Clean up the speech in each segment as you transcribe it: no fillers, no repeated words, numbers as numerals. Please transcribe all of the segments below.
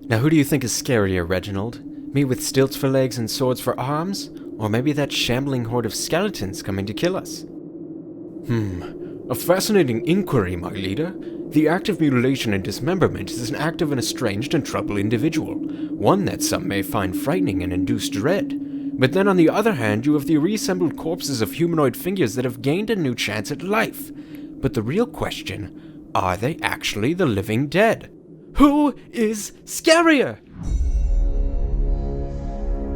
Now who do you think is scarier, Reginald? Me with stilts for legs and swords for arms? Or maybe that shambling horde of skeletons coming to kill us? A fascinating inquiry, my leader. The act of mutilation and dismemberment is an act of an estranged and troubled individual, one that some may find frightening and induce dread. But then on the other hand, you have the reassembled corpses of humanoid figures that have gained a new chance at life. But the real question, are they actually the living dead? Who is scarier?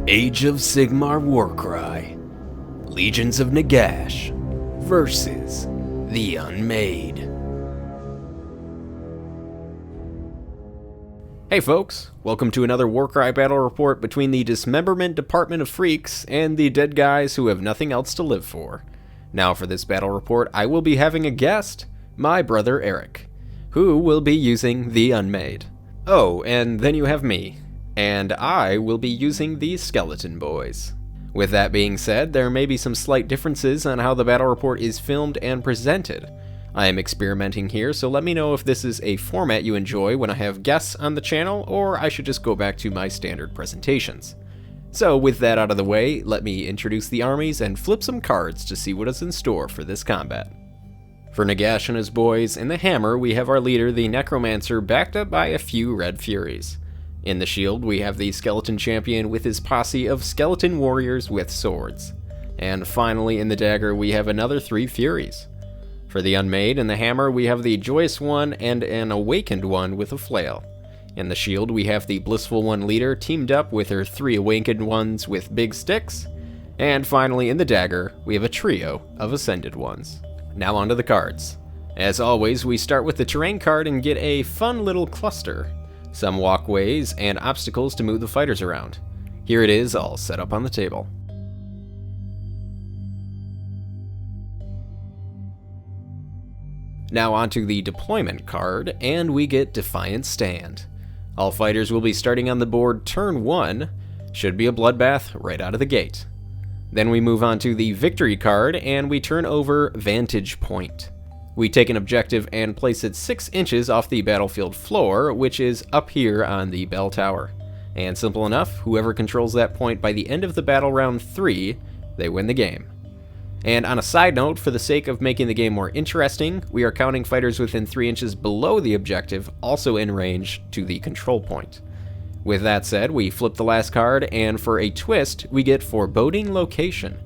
Age of Sigmar Warcry, Legions of Nagash versus the Unmade. Hey folks, welcome to another Warcry battle report between the Dismemberment Department of Freaks and the dead guys who have nothing else to live for. Now for this battle report, I will be having a guest, my brother Eric, who will be using the Unmade. Oh, and then you have me, and I will be using the Skeleton Boys. With that being said, there may be some slight differences on how the battle report is filmed and presented. I am experimenting here, so let me know if this is a format you enjoy when I have guests on the channel, or I should just go back to my standard presentations. So with that out of the way, let me introduce the armies and flip some cards to see what is in store for this combat. For Nagash and his boys, in the hammer we have our leader, the necromancer, backed up by a few red furies. In the shield we have the skeleton champion with his posse of skeleton warriors with swords. And finally in the dagger we have another 3 furies. For the Unmade and the hammer we have the joyous one and an awakened one with a flail. In the shield we have the blissful one leader teamed up with her 3 awakened ones with big sticks. And finally in the dagger we have a trio of ascended ones. Now onto the cards. As always, we start with the terrain card and get a fun little cluster. Some walkways and obstacles to move the fighters around. Here it is, all set up on the table. Now onto the deployment card, and we get Defiant Stand. All fighters will be starting on the board turn 1, should be a bloodbath right out of the gate. Then we move on to the victory card, and we turn over Vantage Point. We take an objective and place it 6 inches off the battlefield floor, which is up here on the bell tower. And simple enough, whoever controls that point by the end of the battle round 3, they win the game. And on a side note, for the sake of making the game more interesting, we are counting fighters within 3 inches below the objective, also in range to the control point. With that said, we flip the last card, and for a twist, we get Foreboding Location.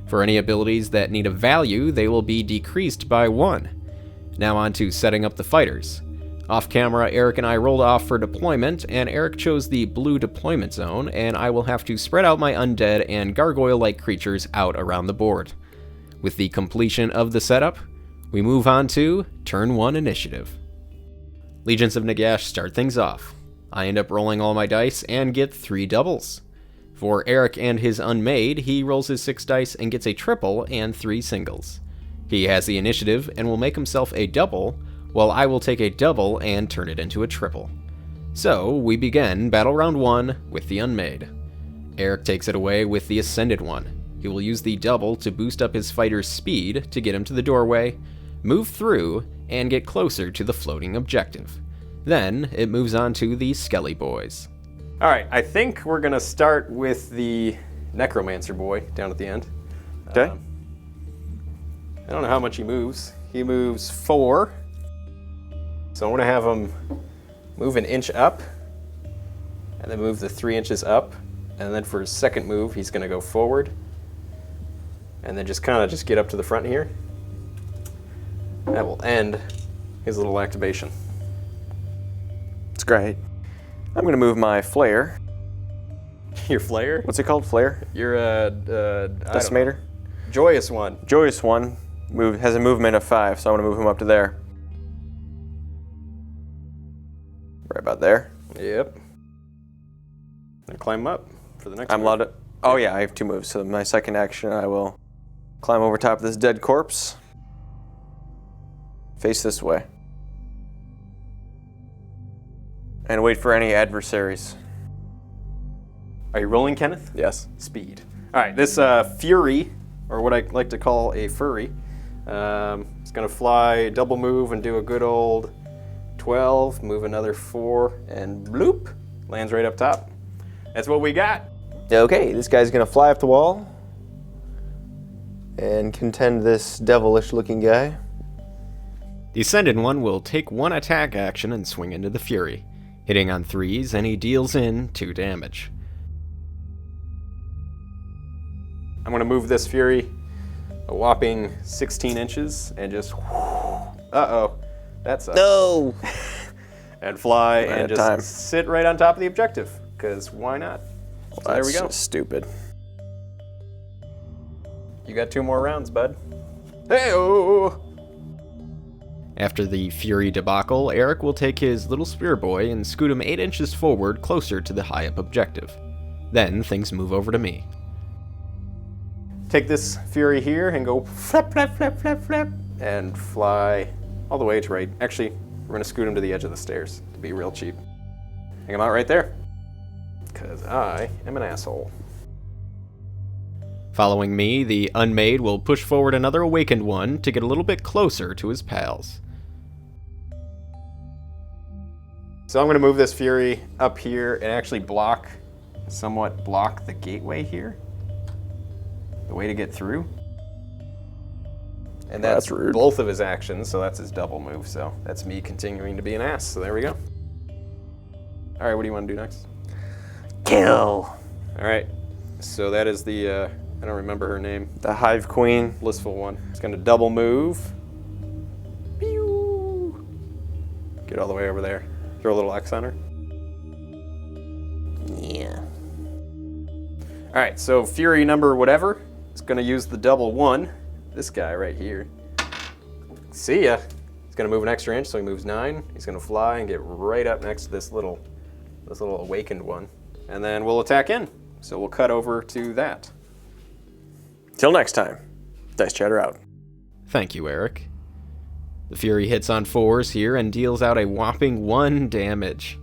For any abilities that need a value, they will be decreased by 1. Now on to setting up the fighters. Off camera, Eric and I rolled off for deployment, and Eric chose the blue deployment zone, and I will have to spread out my undead and gargoyle-like creatures out around the board. With the completion of the setup, we move on to Turn 1 Initiative. Legions of Nagash start things off. I end up rolling all my dice and get 3 doubles. For Eric and his Unmade, he rolls his 6 dice and gets a triple and 3 singles. He has the initiative and will make himself a double, while I will take a double and turn it into a triple. So, we begin Battle Round 1 with the Unmade. Eric takes it away with the Ascended one. He will use the double to boost up his fighter's speed to get him to the doorway, move through, and get closer to the floating objective. Then, it moves on to the Skelly Boys. Alright, I think we're gonna start with the Necromancer boy down at the end. Okay. I don't know how much he moves. He moves 4. So I'm gonna have him move an inch up, and then move the 3 inches up, and then for his second move, he's gonna go forward, and then just get up to the front here. That will end his little activation. It's great. I'm gonna move my flare. Your flare? What's it called? Flare? Your Decimator? Joyous one. Joyous one has a movement of 5, so I'm gonna move him up to there. Right about there. Yep. And climb up for the next I'm allowed to. Oh yeah, I have 2 moves. So my second action, I will climb over top of this dead corpse. Face this way. And wait for any adversaries. Are you rolling, Kenneth? Yes. Speed. All right, this Fury, or what I like to call a furry, is gonna fly, double move, and do a good old 12, move another 4, and bloop, Lands right up top. That's what we got. Okay, this guy's gonna fly up the wall and contend this devilish looking guy. The Ascended One will take 1 attack action and swing into the Fury, hitting on 3s, and he deals in 2 damage. I'm going to move this Fury a whopping 16 inches and just, uh-oh, that sucks. No! And fly Right and at just time. sit right on top of the objective, because why not? So there we That's go. just stupid. You got 2 more rounds, bud. Hey-oh! After the Fury debacle, Eric will take his little spear boy and scoot him 8 inches forward closer to the high-up objective. Then things move over to me. Take this Fury here and go flap, flap, flap, flap, flap, and fly all the way to right. Actually, we're going to scoot him to the edge of the stairs to be real cheap. Hang him out right there, because I am an asshole. Following me, the Unmade will push forward another Awakened One to get a little bit closer to his pals. So I'm going to move this Fury up here and actually somewhat block the gateway here. The way to get through. And that's rude. Both of his actions, so that's his double move. So that's me continuing to be an ass. So there we go. All right, what do you want to do next? Kill! All right, so that is the, I don't remember her name, The Hive Queen. blissful one. It's going to double move. Pew! Get all the way over there. Throw a little X on her. Yeah. All right, so Fury number whatever is going to use the double 1. This guy right here. See ya. He's going to move an extra inch, so he moves 9. He's going to fly and get right up next to this little Awakened One. And then we'll attack in. So we'll cut over to that. Till next time. Dice Chatter out. Thank you, Eric. The Fury hits on 4s here and deals out a whopping 1 damage.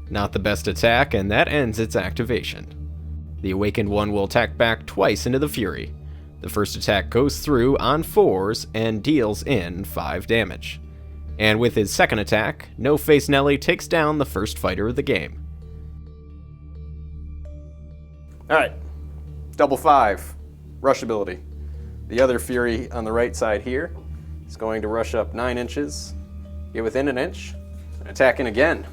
Not the best attack, and that ends its activation. The Awakened One will attack back twice into the Fury. The first attack goes through on 4s and deals in 5 damage. And with his second attack, No Face Nelly takes down the first fighter of the game. All right, double 5, rush ability. The other Fury on the right side here is going to rush up 9 inches, get within an inch, and attack in again.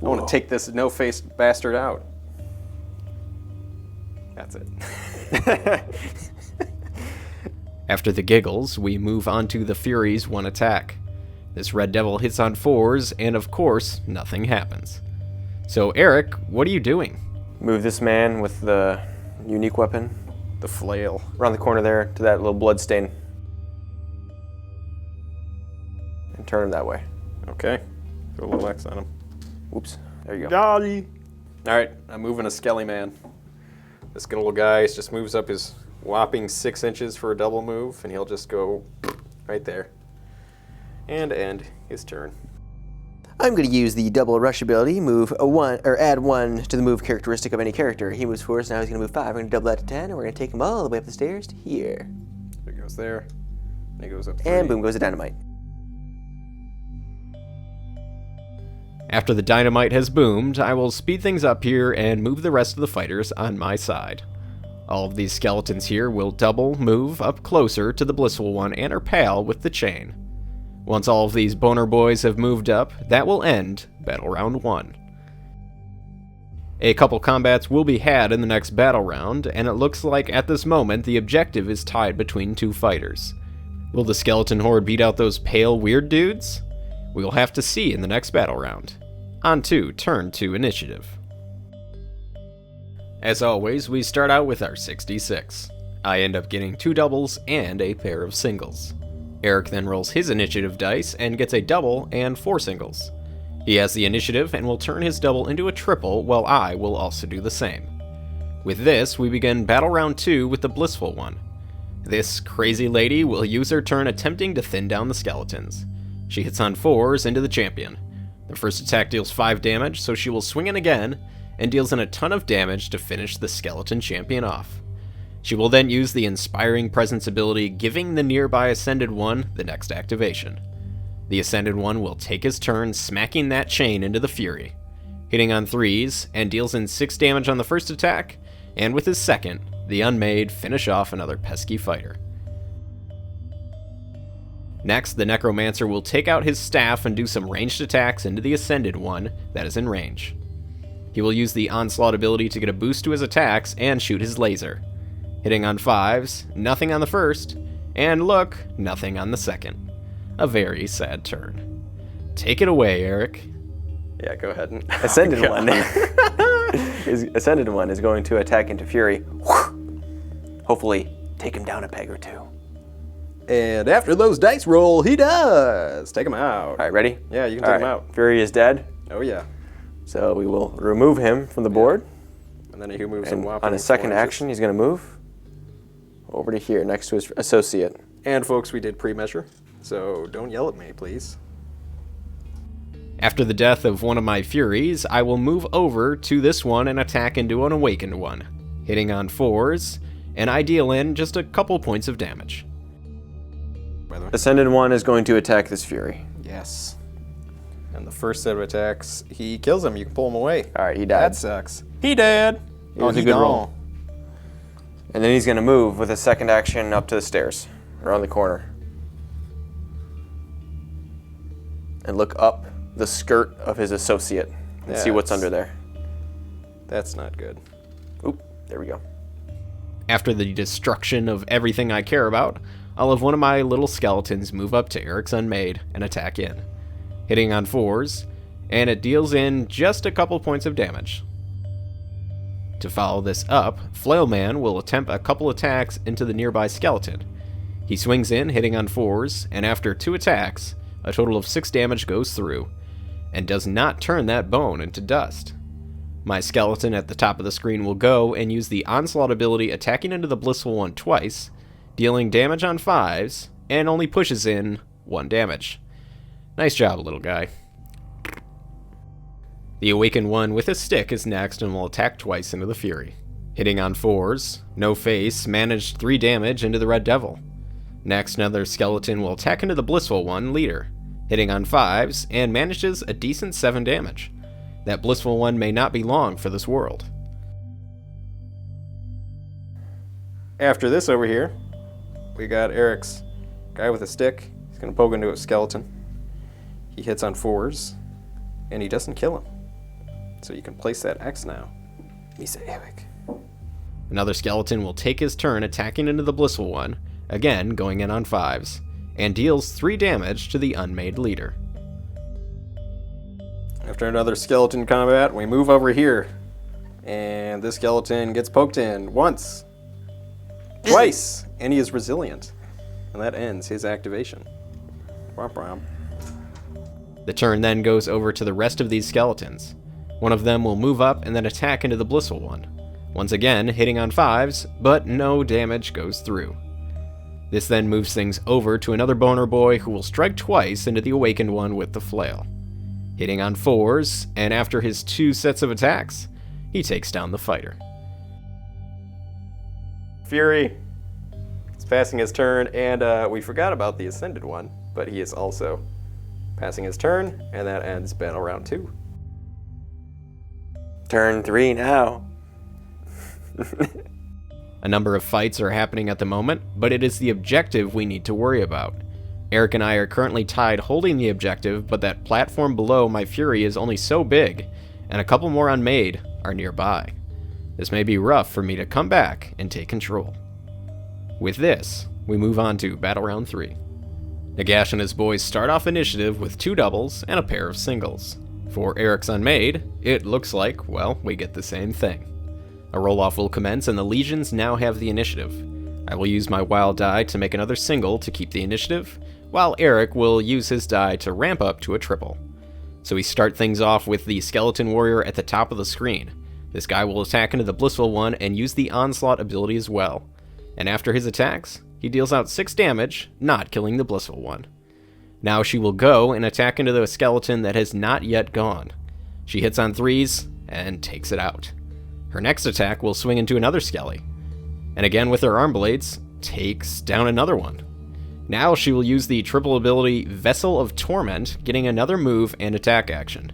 I want to take this no-faced bastard out. That's it. After the giggles, we move on to the Fury's 1 attack. This Red Devil hits on 4s, and of course, nothing happens. So Eric, what are you doing? Move this man with the unique weapon The flail. around the corner there to that little blood stain. And turn him that way. Okay, throw a little X on him. Whoops. There you go. Golly. All right, I'm moving a Skelly Man. This good little guy just moves up his whopping 6 inches for a double move, and he'll just go right there. And end his turn. I'm going to use the double rush ability, move a 1, or add 1 to the move characteristic of any character. He moves 4, so now he's going to move 5. We're going to double that to 10, and we're going to take him all the way up the stairs to here. So he goes there, and he goes up 3. And boom goes the dynamite. After the dynamite has boomed, I will speed things up here and move the rest of the fighters on my side. All of these skeletons here will double move up closer to the Blissful One and her pal with the chain. Once all of these boner boys have moved up, that will end Battle Round 1. A couple combats will be had in the next battle round, and it looks like at this moment the objective is tied between 2 fighters. Will the skeleton horde beat out those pale weird dudes? We will have to see in the next battle round. On to turn 2 initiative. As always, we start out with our 66. I end up getting 2 doubles and a pair of singles. Eric then rolls his initiative dice and gets a double and 4 singles. He has the initiative and will turn his double into a triple, while I will also do the same. With this, we begin Battle Round 2 with the Blissful One. This crazy lady will use her turn attempting to thin down the skeletons. She hits on 4s into the champion. The first attack deals 5 damage, so she will swing in again, and deals in a ton of damage to finish the skeleton champion off. She will then use the Inspiring Presence ability, giving the nearby Ascended One the next activation. The Ascended One will take his turn, smacking that chain into the Fury. hitting on 3s, and deals in 6 damage on the first attack, and with his second, the Unmade finish off another pesky fighter. Next, the Necromancer will take out his staff and do some ranged attacks into the Ascended one that is in range. He will use the Onslaught ability to get a boost to his attacks and shoot his laser. Hitting on 5s, nothing on the first, and look, nothing on the second. A very sad turn. Take it away, Eric. Yeah, go ahead. Ascended one. Ascended one is going to attack into Fury. Hopefully, take him down a peg or two. And after those dice roll, he does. Take him out. All right, ready? Yeah, you can take him out. Fury is dead. Oh, yeah. So we will remove him from the board. And then he moves And on his second action, he's going to move over to here next to his associate. And folks, we did pre-measure, so don't yell at me, please. After the death of one of my Furies, I will move over to this one and attack into an Awakened one, hitting on 4s, and I deal in just a couple points of damage. Ascended one is going to attack this Fury. Yes. And the first set of attacks, he kills him. You can pull him away. All right, he died. That sucks. He dead. It was a good roll. And then he's going to move with his second action up to the stairs, around the corner. And look up the skirt of his associate and see what's under there. That's not good. Oop, there we go. After the destruction of everything I care about, I'll have one of my little skeletons move up to Eric's Unmade and attack in, hitting on 4s, and it deals in just a couple points of damage. To follow this up, Flailman will attempt a couple attacks into the nearby skeleton. He swings in, hitting on 4s, and after 2 attacks, a total of 6 damage goes through, and does not turn that bone into dust. My skeleton at the top of the screen will go and use the Onslaught ability, attacking into the Blissful one twice, dealing damage on 5s, and only pushes in 1 damage. Nice job, little guy. The Awakened one with a stick is next and will attack twice into the Fury. Hitting on 4s, no face, managed 3 damage into the Red Devil. Next, another skeleton will attack into the Blissful one, Leader, hitting on 5s, and manages a decent 7 damage. That Blissful one may not be long for this world. After this over here, we got Eric's guy with a stick. He's going to poke into a skeleton. He hits on 4s, and he doesn't kill him. So you can place that X now. Misa Eric. Another skeleton will take his turn attacking into the Blissful one, again going in on 5s, and deals 3 damage to the Unmade Leader. After another skeleton combat, we move over here. And this skeleton gets poked in once, twice, and he is resilient. And that ends his activation. Womp womp. The turn then goes over to the rest of these skeletons. One of them will move up and then attack into the Blissful one, once again hitting on 5s, but no damage goes through. This then moves things over to another boner boy who will strike twice into the Awakened one with the flail, hitting on 4s, and after his 2 sets of attacks, he takes down the fighter. Fury is passing his turn, and we forgot about the Ascended one, but he is also passing his turn, and that ends battle round 2. Turn 3 now. A number of fights are happening at the moment, but it is the objective we need to worry about. Eric and I are currently tied holding the objective, but that platform below my Fury is only so big, and a couple more Unmade are nearby. This may be rough for me to come back and take control. With this, we move on to Battle Round 3. Nagash and his boys start off initiative with 2 doubles and a pair of singles. For Eric's Unmade, it looks like, well, we get the same thing. A roll-off will commence and the Legions now have the initiative. I will use my wild die to make another single to keep the initiative, while Eric will use his die to ramp up to a triple. So we start things off with the Skeleton Warrior at the top of the screen. This guy will attack into the Blissful one and use the Onslaught ability as well. And after his attacks, he deals out 6 damage, not killing the Blissful one. Now she will go and attack into the skeleton that has not yet gone. She hits on 3s and takes it out. Her next attack will swing into another skelly, and again with her arm blades, takes down another one. Now she will use the triple ability Vessel of Torment, getting another move and attack action.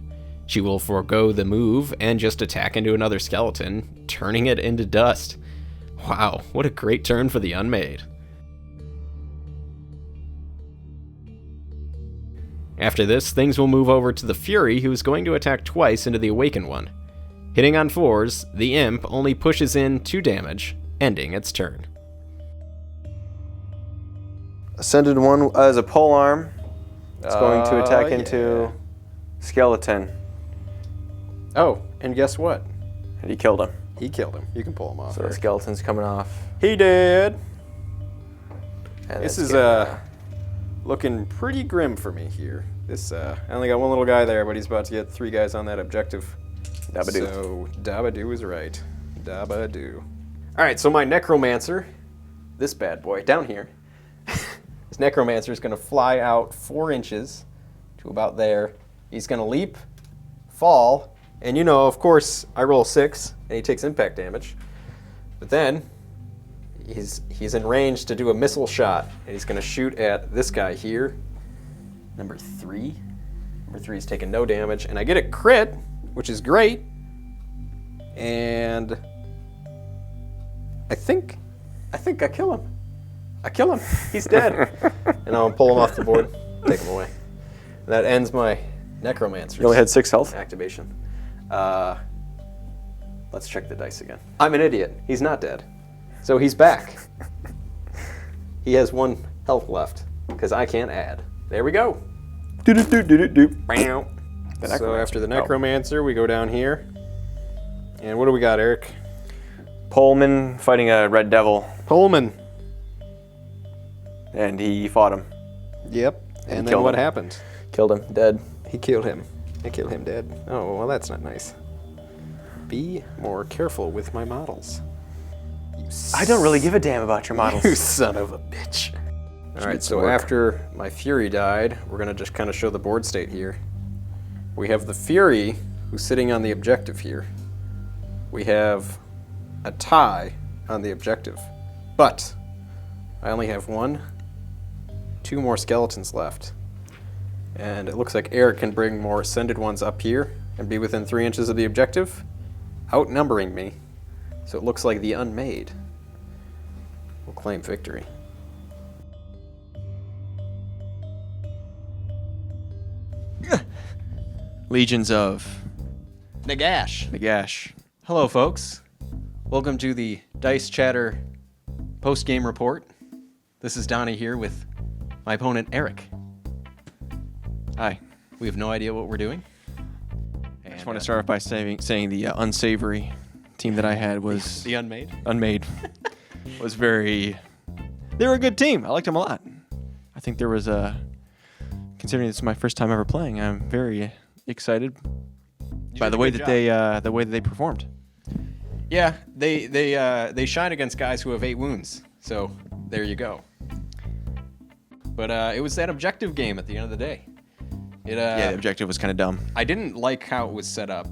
She will forego the move and just attack into another skeleton, turning it into dust. Wow, what a great turn for the Unmade. After this, things will move over to the Fury, who is going to attack twice into the Awakened one. Hitting on 4s, the Imp only pushes in 2 damage, ending its turn. Ascended one as a pole arm. It's going to attack into skeleton. Oh, and guess what? And he killed him. He killed him. You can pull him off. So the skeleton's coming off. He did. And This that's is looking pretty grim for me here. This I only got one little guy there, but he's about to get 3 guys on that objective. Dabadoo. So Dabadoo is right. Dabadoo. All right, so my necromancer, this bad boy down here, this necromancer is going to fly out 4 inches to about there. He's going to leap, fall, and you know, of course, I roll 6 and he takes impact damage. But then he's in range to do a missile shot, and he's going to shoot at this guy here, number 3. Number 3 is taking no damage, and I get a crit, which is great. And I think I kill him. I kill him. He's dead. And I'll pull him off the board, take him away. And that ends my necromancer. You only had 6 health? Activation. Let's check the dice again. I'm an idiot. He's not dead. So he's back. He has 1 health left, because I can't add. There we go. So after the necromancer, we go down here. And what do we got, Eric? Pullman fighting a red devil. Pullman. And he fought him. Yep. And then killed what him. happened? Killed him. Dead. He killed him. I killed him dead. Oh, well, that's not nice. Be more careful with my models. I don't really give a damn about your models. You son of a bitch. All right, so after my Fury died, we're going to just kind of show the board state here. We have the Fury, who's sitting on the objective here. We have a tie on the objective. But I only have 2 more skeletons left. And it looks like Eric can bring more Ascended ones up here and be within 3 inches of the objective, outnumbering me. So it looks like the Unmade will claim victory. Legions of Nagash. Hello, folks. Welcome to the Dice Chatter post-game report. This is Donnie here with my opponent, Eric. Hi. We have no idea what we're doing. I just want to start off by saying the unsavory team that I had was The Unmade. Unmade. Was very. They were a good team. I liked them a lot. I think there was a. Considering this is my first time ever playing, I'm very excited by the way that they performed. Yeah, they shine against guys who have 8 wounds. So there you go. But it was that objective game at the end of the day. The objective was kind of dumb. I didn't like how it was set up.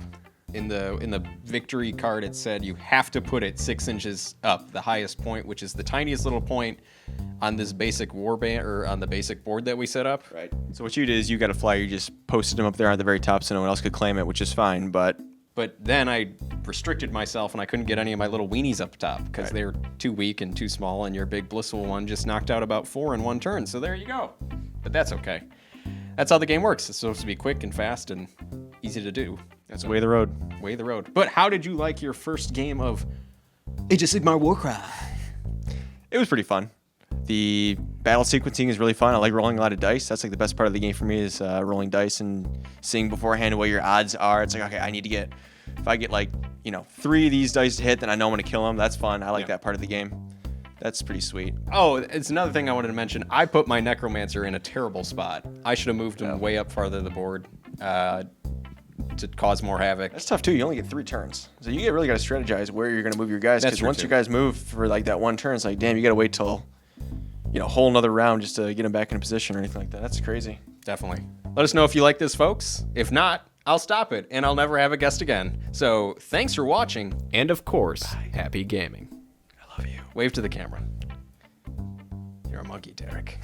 In the victory card, it said you have to put it 6 inches up, the highest point, which is the tiniest little point on this basic warband or on the basic board that we set up. Right. So what you did is you got a flyer, you just posted them up there at the very top so no one else could claim it, which is fine. But then I restricted myself and I couldn't get any of my little weenies up top because they're too weak and too small, and your big blissful one just knocked out about 4 in 1 turn. So there you go. But that's okay. That's how the game works. It's supposed to be quick and fast and easy to do. that's the way of the road. Way of the road. But how did you like your first game of Age of Sigmar Warcry? It was pretty fun. The battle sequencing is really fun. I like rolling a lot of dice. That's like the best part of the game for me is rolling dice and seeing beforehand what your odds are. It's like, okay, I need to get, if I get like, 3 of these dice to hit, then I know I'm going to kill them. That's fun. I like that part of the game. That's pretty sweet. Oh, it's another thing I wanted to mention. I put my necromancer in a terrible spot. I should have moved him way up farther the board to cause more havoc. That's tough too. You only get 3 turns, so you really got to strategize where you're going to move your guys. Because once your guys move for like that 1 turn, it's like, damn, you got to wait till whole another round just to get them back in a position or anything like that. That's crazy. Definitely. Let us know if you like this, folks. If not, I'll stop it and I'll never have a guest again. So thanks for watching. And of course, happy gaming. I love you. Wave to the camera. You're a monkey, Derek.